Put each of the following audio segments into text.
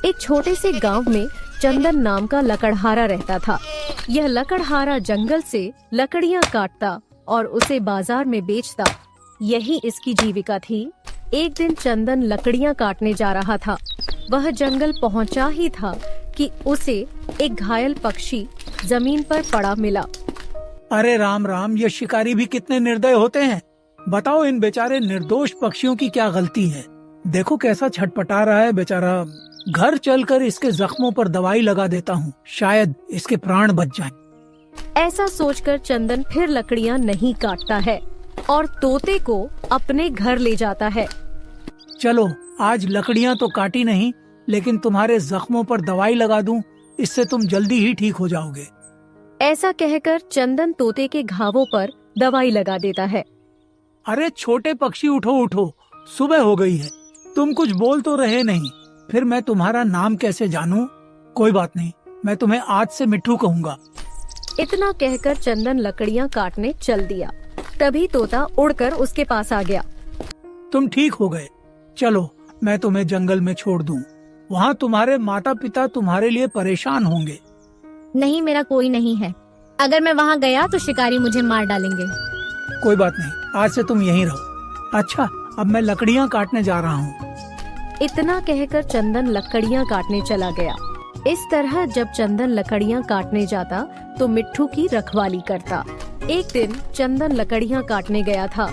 एक छोटे से गांव में चंदन नाम का लकड़हारा रहता था। यह लकड़हारा जंगल से लकड़ियां काटता और उसे बाजार में बेचता। यही इसकी जीविका थी। एक दिन चंदन लकड़ियां काटने जा रहा था। वह जंगल पहुंचा ही था कि उसे एक घायल पक्षी जमीन पर पड़ा मिला। अरे राम राम, ये शिकारी भी कितने निर्दय होते हैं। बताओ, इन बेचारे निर्दोष पक्षियों की क्या गलती है। देखो कैसा छटपटा रहा है बेचारा। घर चलकर इसके जख्मों पर दवाई लगा देता हूँ, शायद इसके प्राण बच जाएं। ऐसा सोचकर चंदन फिर लकड़ियां नहीं काटता है और तोते को अपने घर ले जाता है। चलो, आज लकड़ियां तो काटी नहीं, लेकिन तुम्हारे जख्मों पर दवाई लगा दूं, इससे तुम जल्दी ही ठीक हो जाओगे। ऐसा कहकर चंदन तोते के घावों पर दवाई लगा देता है। अरे छोटे पक्षी, उठो उठो, सुबह हो गई है। तुम कुछ बोल तो रहे नहीं, फिर मैं तुम्हारा नाम कैसे जानूं? कोई बात नहीं, मैं तुम्हें आज से मिट्ठू कहूँगा। इतना कहकर चंदन लकड़ियां काटने चल दिया। तभी तोता उड़कर उसके पास आ गया। तुम ठीक हो गए, चलो मैं तुम्हें जंगल में छोड़ दूं। वहाँ तुम्हारे माता पिता तुम्हारे लिए परेशान होंगे। नहीं, मेरा कोई नहीं है। अगर मैं वहाँ गया तो शिकारी मुझे मार डालेंगे। कोई बात नहीं, आज से तुम यहीं रहो। अच्छा, अब मैं लकड़ियाँ काटने जा रहा हूँ। इतना कहकर चंदन लकड़ियां काटने चला गया। इस तरह जब चंदन लकड़ियां काटने जाता तो मिट्ठू की रखवाली करता। एक दिन चंदन लकड़ियां काटने गया था।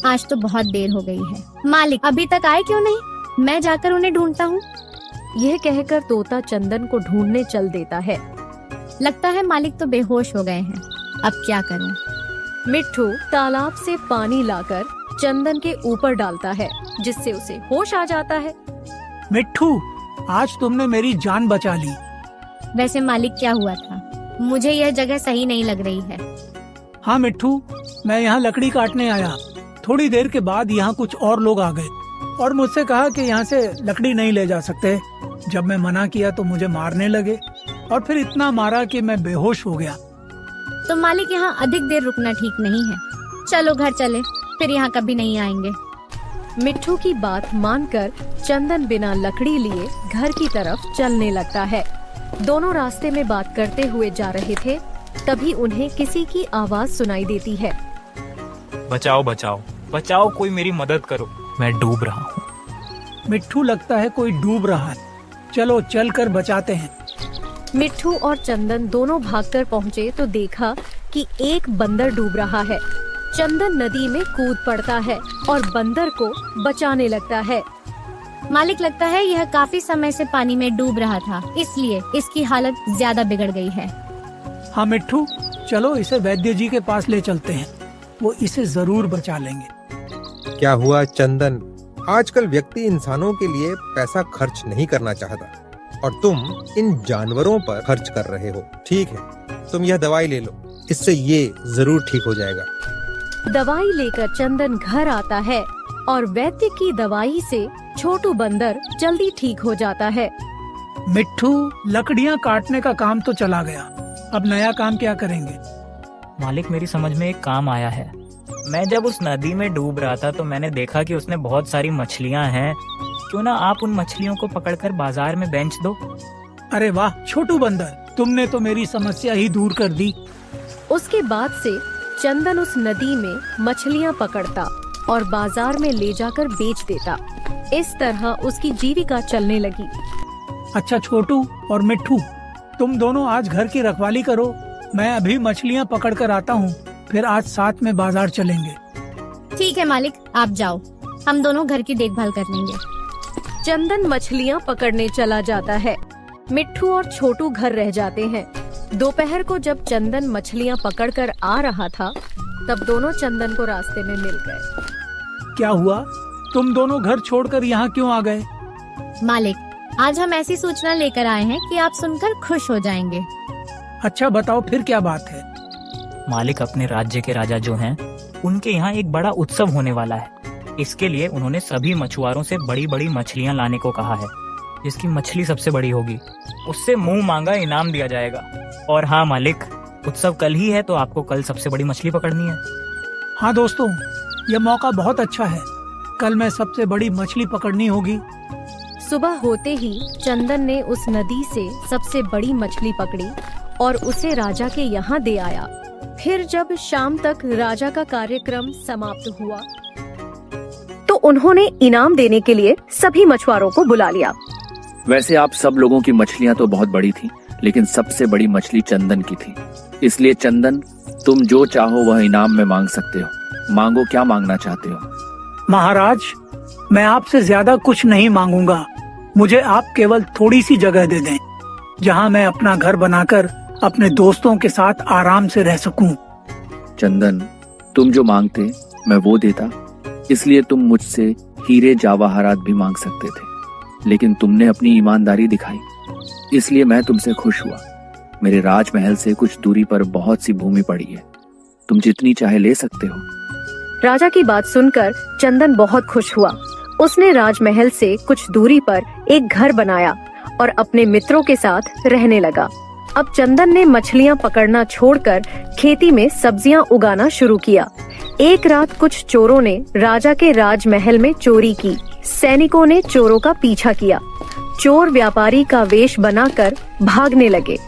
आज तो बहुत देर हो गई है, मालिक अभी तक आए क्यों नहीं? मैं जाकर उन्हें ढूंढता हूँ। यह कहकर तोता चंदन को ढूंढने चल देता है। लगता है मालिक तो बेहोश हो गए हैं, अब क्या करूँ? मिट्ठू तालाब से पानी लाकर चंदन के ऊपर डालता है, जिससे उसे होश आ जाता है। मिट्ठू, आज तुमने मेरी जान बचा ली। वैसे मालिक क्या हुआ था? मुझे यह जगह सही नहीं लग रही है। हाँ मिट्ठू, मैं यहाँ लकड़ी काटने आया। थोड़ी देर के बाद यहाँ कुछ और लोग आ गए और मुझसे कहा कि यहाँ से लकड़ी नहीं ले जा सकते। जब मैं मना किया तो मुझे मारने लगे और फिर इतना मारा कि मैं बेहोश हो गया। तो मालिक, यहाँ अधिक देर रुकना ठीक नहीं है। चलो घर चले, फिर यहाँ कभी नहीं आएंगे। मिट्ठू की बात मानकर चंदन बिना लकड़ी लिए घर की तरफ चलने लगता है। दोनों रास्ते में बात करते हुए जा रहे थे, तभी उन्हें किसी की आवाज सुनाई देती है। बचाओ बचाओ बचाओ, कोई मेरी मदद करो, मैं डूब रहा हूँ। मिट्ठू, लगता है कोई डूब रहा है। चलो चल कर बचाते हैं। मिट्ठू और चंदन दोनों भागकर पहुँचे तो देखा कि एक बंदर डूब रहा है। चंदन नदी में कूद पड़ता है और बंदर को बचाने लगता है। मालिक, लगता है यह काफी समय से पानी में डूब रहा था, इसलिए इसकी हालत ज्यादा बिगड़ गई है। हाँ मिट्ठू, चलो इसे वैद्य जी के पास ले चलते हैं, वो इसे जरूर बचा लेंगे। क्या हुआ चंदन? आजकल व्यक्ति इंसानों के लिए पैसा खर्च नहीं करना चाहता और तुम इन जानवरों पर खर्च कर रहे हो। ठीक है, तुम यह दवाई ले लो, इससे ये जरूर ठीक हो जाएगा। दवाई लेकर चंदन घर आता है और वैद्य की दवाई से छोटू बंदर जल्दी ठीक हो जाता है। मिट्ठू, लकड़ियाँ काटने का काम तो चला गया, अब नया काम क्या करेंगे? मालिक, मेरी समझ में एक काम आया है। मैं जब उस नदी में डूब रहा था तो मैंने देखा कि उसने बहुत सारी मछलियाँ हैं। क्यों ना आप उन मछलियों को पकड़कर बाजार में बेच दो? अरे वाह छोटू बंदर, तुमने तो मेरी समस्या ही दूर कर दी। उसके बाद से चंदन उस नदी में मछलियाँ पकड़ता और बाजार में ले जाकर बेच देता। इस तरह उसकी जीविका चलने लगी। अच्छा छोटू और मिट्ठू, तुम दोनों आज घर की रखवाली करो, मैं अभी मछलियाँ पकड़ कर आता हूँ, फिर आज साथ में बाजार चलेंगे। ठीक है मालिक, आप जाओ, हम दोनों घर की देखभाल कर लेंगे। चंदन मछलियाँ पकड़ने चला जाता है। मिट्ठू और छोटू घर रह जाते हैं। दोपहर को जब चंदन मछलियाँ पकड़कर आ रहा था, तब दोनों चंदन को रास्ते में मिल गए। क्या हुआ? तुम दोनों घर छोड़कर यहाँ क्यों आ गए? मालिक, आज हम ऐसी सूचना लेकर आए हैं कि आप सुनकर खुश हो जाएंगे। अच्छा बताओ, फिर क्या बात है? मालिक, अपने राज्य के राजा जो हैं, उनके यहाँ एक बड़ा उत्सव होने वाला है। इसके लिए उन्होंने सभी मछुआरों से बड़ी बड़ी मछलियाँ लाने को कहा है। जिसकी मछली सबसे बड़ी होगी उससे मुंह मांगा इनाम दिया जाएगा। और हाँ मालिक, उत्सव कल ही है, तो आपको कल सबसे बड़ी मछली पकड़नी है। हाँ दोस्तों, यह मौका बहुत अच्छा है। कल मैं सबसे बड़ी मछली पकड़नी होगी। सुबह होते ही चंदन ने उस नदी से सबसे बड़ी मछली पकड़ी और उसे राजा के यहाँ दे आया। फिर जब शाम तक राजा का कार्यक्रम समाप्त हुआ तो उन्होंने इनाम देने के लिए सभी मछुआरों को बुला लिया। वैसे आप सब लोगों की मछलियां तो बहुत बड़ी थी, लेकिन सबसे बड़ी मछली चंदन की थी। इसलिए चंदन, तुम जो चाहो वह इनाम में मांग सकते हो। मांगो, क्या मांगना चाहते हो? महाराज, मैं आपसे ज्यादा कुछ नहीं मांगूंगा। मुझे आप केवल थोड़ी सी जगह दे दें, जहां मैं अपना घर बनाकर अपने दोस्तों के साथ आराम से रह सकूं। चंदन, तुम जो मांगते मैं वो देता। इसलिए तुम मुझसे हीरे जवाहरात भी मांग सकते थे, लेकिन तुमने अपनी ईमानदारी दिखाई, इसलिए मैं तुमसे खुश हुआ। मेरे राजमहल से कुछ दूरी पर बहुत सी भूमि पड़ी है, तुम जितनी चाहे ले सकते हो। राजा की बात सुनकर चंदन बहुत खुश हुआ। उसने राजमहल से कुछ दूरी पर एक घर बनाया और अपने मित्रों के साथ रहने लगा। अब चंदन ने मछलियां पकड़ना छोड़कर खेती में सब्जियां उगाना शुरू किया। एक रात कुछ चोरों ने राजा के राजमहल में चोरी की। सैनिकों ने चोरों का पीछा किया। चोर व्यापारी का वेश बनाकर भागने लगे।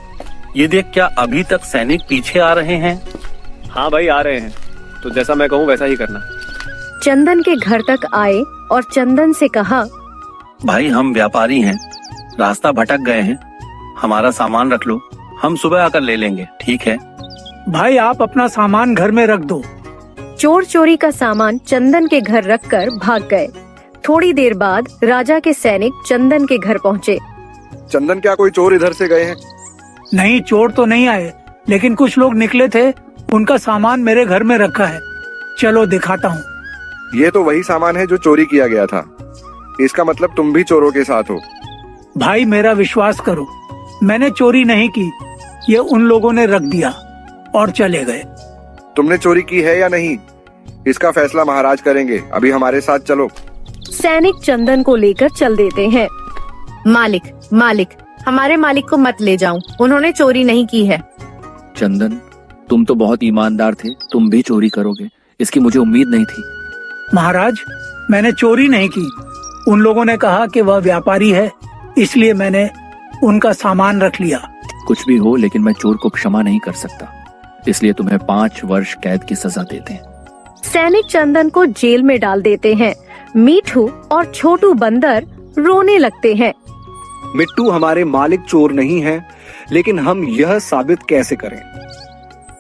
ये देख, क्या अभी तक सैनिक पीछे आ रहे हैं? हाँ भाई, आ रहे हैं। तो जैसा मैं कहूँ वैसा ही करना। चंदन के घर तक आए और चंदन से कहा, भाई हम व्यापारी हैं, रास्ता भटक गए हैं, हमारा सामान रख लो, हम सुबह आकर ले लेंगे, ठीक है? भाई, आप अपना सामान घर में रख दो। चोर चोरी का सामान चंदन के घर रखकर भाग गए। थोड़ी देर बाद राजा के सैनिक चंदन के घर पहुँचे। चंदन, क्या कोई चोर इधर से गए हैं? नहीं, चोर तो नहीं आए, लेकिन कुछ लोग निकले थे, उनका सामान मेरे घर में रखा है। चलो दिखाता हूँ। ये तो वही सामान है जो चोरी किया गया था। इसका मतलब तुम भी चोरों के साथ हो। भाई, मेरा विश्वास करो, मैंने चोरी नहीं की, ये उन लोगों ने रख दिया और चले गए। तुमने चोरी की है या नहीं, इसका फैसला महाराज करेंगे। अभी हमारे साथ चलो। सैनिक चंदन को लेकर चल देते हैं। मालिक, हमारे मालिक को मत ले जाओ, उन्होंने चोरी नहीं की है। चंदन, तुम तो बहुत ईमानदार थे, तुम भी चोरी करोगे, इसकी मुझे उम्मीद नहीं थी। महाराज, मैंने चोरी नहीं की। उन लोगों ने कहा कि वह व्यापारी है, इसलिए मैंने उनका सामान रख लिया। कुछ भी हो, लेकिन मैं चोर को क्षमा नहीं कर सकता, इसलिए तुम्हें 5 वर्ष कैद की सजा देते हैं। सैनिक चंदन को जेल में डाल देते हैं। मीठू और छोटू बंदर रोने लगते हैं। मिट्टू, हमारे मालिक चोर नहीं है, लेकिन हम यह साबित कैसे करें?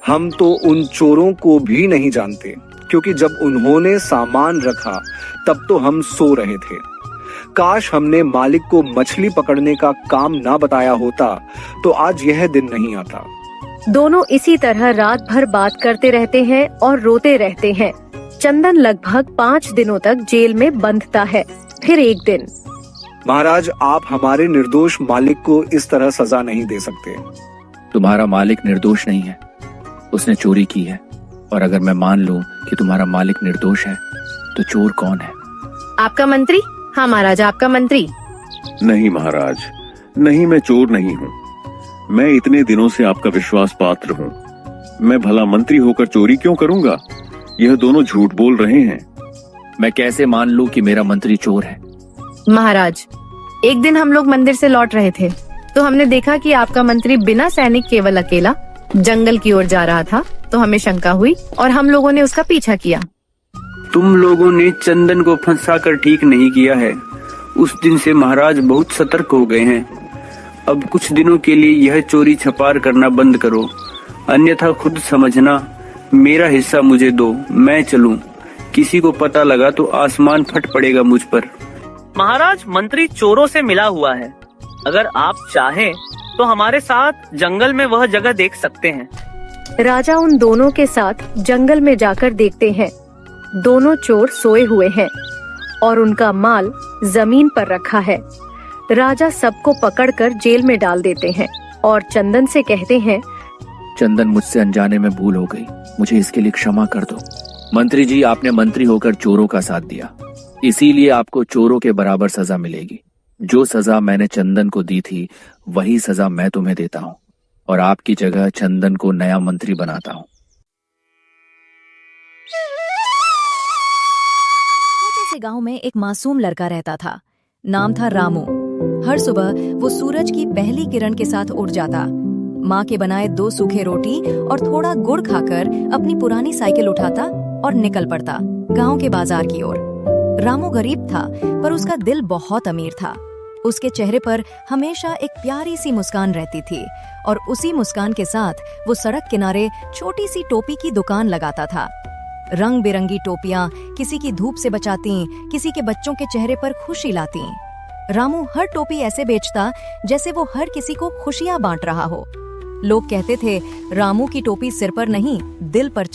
हम तो उन चोरों को भी नहीं जानते, क्योंकि जब उन्होंने सामान रखा तब तो हम सो रहे थे। काश हमने मालिक को मछली पकड़ने का काम ना बताया होता तो आज यह दिन नहीं आता। दोनों इसी तरह रात भर बात करते रहते हैं और रोते रहते हैं। चंदन लगभग 5 दिनों तक जेल में बंधता है। फिर एक दिन, महाराज, आप हमारे निर्दोष मालिक को इस तरह सजा नहीं दे सकते। तुम्हारा मालिक निर्दोष नहीं है, उसने चोरी की है। और अगर मैं मान लूं कि तुम्हारा मालिक निर्दोष है, तो चोर कौन है? आपका मंत्री? हाँ महाराज, आपका मंत्री। नहीं महाराज, नहीं, मैं चोर नहीं हूँ। मैं इतने दिनों से आपका विश्वास पात्र हूँ। मैं भला मंत्री होकर चोरी क्यों करूँगा? यह दोनों झूठ बोल रहे हैं। मैं कैसे मान लूं कि मेरा मंत्री चोर है? महाराज, एक दिन हम लोग मंदिर से लौट रहे थे तो हमने देखा कि आपका मंत्री बिना सैनिक केवल अकेला जंगल की ओर जा रहा था, तो हमें शंका हुई और हम लोगों ने उसका पीछा किया। तुम लोगों ने चंदन को फंसाकर ठीक नहीं किया है। उस दिन से महाराज बहुत सतर्क हो गए हैं। अब कुछ दिनों के लिए यह चोरी छपार करना बंद करो, अन्यथा खुद समझना। मेरा हिस्सा मुझे दो, मैं चलूं। किसी को पता लगा तो आसमान फट पड़ेगा मुझ पर। महाराज, मंत्री चोरों से मिला हुआ है। अगर आप चाहें तो हमारे साथ जंगल में वह जगह देख सकते हैं। राजा उन दोनों के साथ जंगल में जाकर देखते हैं। दोनों चोर सोए हुए हैं और उनका माल जमीन पर रखा है। राजा सबको पकड़कर जेल में डाल देते हैं और चंदन से कहते हैं, चंदन, मुझसे अनजाने में भूल हो गई, मुझे इसके लिए क्षमा कर दो। मंत्री जी, आपने मंत्री होकर चोरों का साथ दिया, इसीलिए आपको चोरों के बराबर सजा मिलेगी। जो सजा मैंने चंदन को दी थी वही सजा मैं तुम्हें देता हूँ और आपकी जगह चंदन को नया मंत्री बनाता हूँ। छोटे से गांव में एक मासूम लड़का रहता था। नाम था रामू। हर सुबह वो सूरज की पहली किरण के साथ उठ जाता, माँ के बनाए 2 सूखे रोटी और थोड़ा गुड़ खाकर अपनी पुरानी साइकिल उठाता और निकल पड़ता गांव के बाजार की ओर। रामू गरीब था पर उसका दिल बहुत अमीर था। उसके चेहरे पर हमेशा एक प्यारी सी मुस्कान रहती थी और उसी मुस्कान के साथ वो सड़क किनारे छोटी सी टोपी की दुकान लगाता था। रंग बिरंगी टोपियां किसी की धूप से बचाती, किसी के बच्चों के चेहरे पर खुशी लाती। रामू हर टोपी ऐसे बेचता जैसे वो हर किसी को खुशियां बांट रहा हो। लोग कहते थे, रामू की टोपी सिर पर नहीं दिल पर